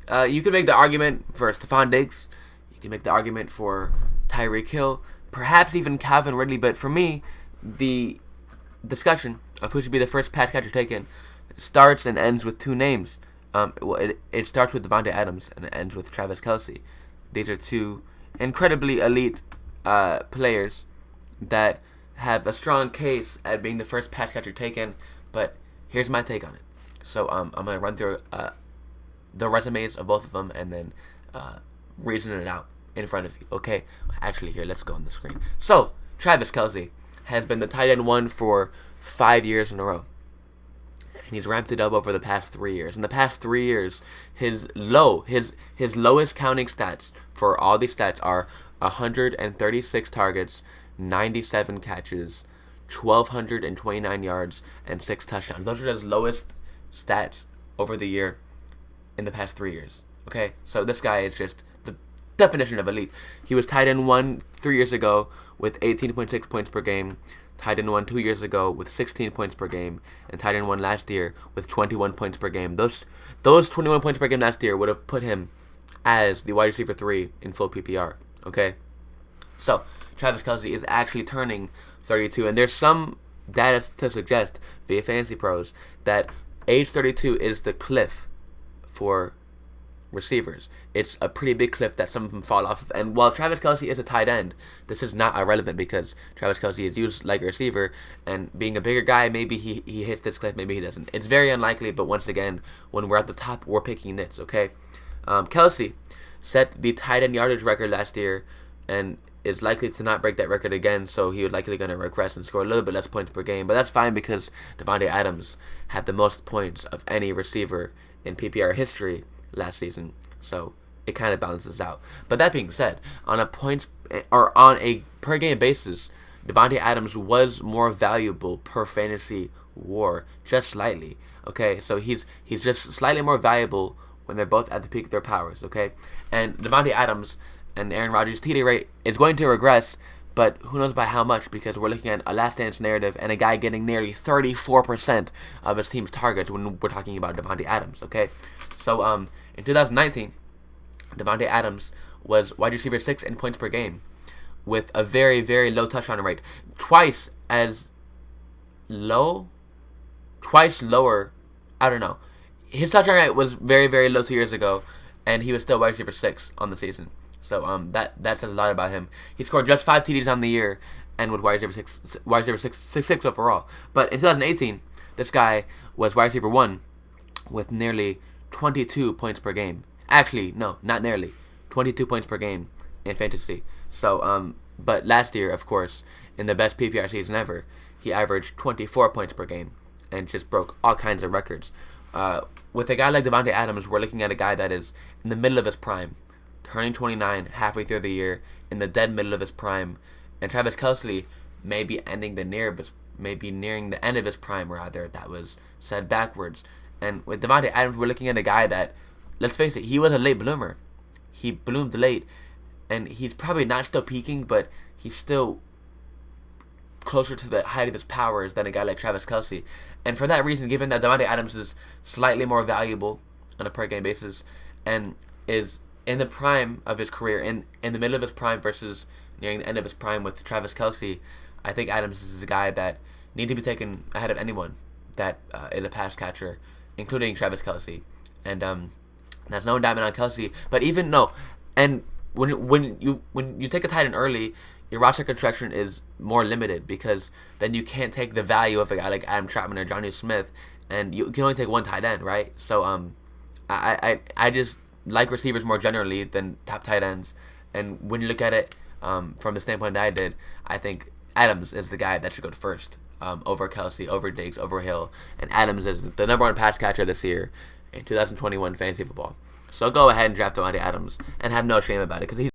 You can make the argument for Stephon Diggs. You can make the argument for Tyreek Hill, perhaps even Calvin Ridley. But for me, the discussion of who should be the first pass catcher taken starts and ends with two names. It starts with Davante Adams and it ends with Travis Kelce. These are two incredibly elite players that have a strong case at being the first pass catcher taken. But here's my take on it. So I'm going to run through the resumes of both of them and then reason it out in front of you. Okay? Actually, here, let's go on the screen. So, Travis Kelce has been the tight end one for 5 years in a row. And he's ramped it up over the past 3 years. In the past 3 years, his lowest counting stats for all these stats are 136 targets, 97 catches, 1,229 yards, and 6 touchdowns. Those are his lowest stats over the year in the past 3 years. Okay? So this guy is just the definition of elite. He was tight end 1 3 years ago with 18.6 points per game. Tight end 1 2 years ago with 16 points per game, and tight end 1 last year with 21 points per game. Those 21 points per game last year would have put him as the wide receiver 3 in full PPR. Okay, so Travis Kelce is actually turning 32, and there's some data to suggest via Fantasy Pros that age 32 is the cliff for receivers. It's a pretty big cliff that some of them fall off of. And while Travis Kelce is a tight end, this is not irrelevant because Travis Kelce is used like a receiver, and being a bigger guy, maybe he hits this cliff, maybe he doesn't. It's very unlikely, but once again, when we're at the top, we're picking nits, okay? Kelce set the tight end yardage record last year and is likely to not break that record again, so he was likely going to regress and score a little bit less points per game. But that's fine because Davante Adams had the most points of any receiver in PPR history last season, so it kind of balances out. But that being said, on a per game basis, Davante Adams was more valuable per fantasy WAR, just slightly. Okay, so he's just slightly more valuable when they're both at the peak of their powers. Okay, and Davante Adams and Aaron Rodgers' TD rate is going to regress, but who knows by how much, because we're looking at a last dance narrative and a guy getting nearly 34% of his team's targets when we're talking about Davante Adams. Okay, so in 2019, Davante Adams was wide receiver 6 in points per game with a very, very low touchdown rate. Twice lower, I don't know. His touchdown rate was very, very low 2 years ago, and he was still wide receiver 6 on the season. So that says a lot about him. He scored just 5 TDs on the year and was wide receiver 6 overall. But in 2018, this guy was wide receiver 1 with nearly 22 points per game. Actually, no, not nearly. 22 points per game in fantasy. So, but last year, of course, in the best PPR season ever, he averaged 24 points per game and just broke all kinds of records. With a guy like Davante Adams, we're looking at a guy that is in the middle of his prime, turning 29 halfway through the year, in the dead middle of his prime, and Travis Kelce may be nearing the end of his prime, rather. That was said backwards. And with Davante Adams, we're looking at a guy that, let's face it, he was a late bloomer. He bloomed late, and he's probably not still peaking, but he's still closer to the height of his powers than a guy like Travis Kelce. And for that reason, given that Davante Adams is slightly more valuable on a per-game basis and is in the prime of his career, in the middle of his prime versus nearing the end of his prime with Travis Kelce, I think Adams is a guy that needs to be taken ahead of anyone that is a pass catcher, including Travis Kelce. And that's no indictment on Kelce, but even no. And when you take a tight end early, your roster construction is more limited because then you can't take the value of a guy like Adam Trautman or Jonnu Smith, and you can only take one tight end, right? So I just like receivers more generally than top tight ends. And when you look at it from the standpoint that I did, I think Adams is the guy that should go first over Kelce, over Diggs, over Hill. And Adams is the number 1 pass catcher this year in 2021 fantasy football. So go ahead and draft Davante Adams and have no shame about it because he's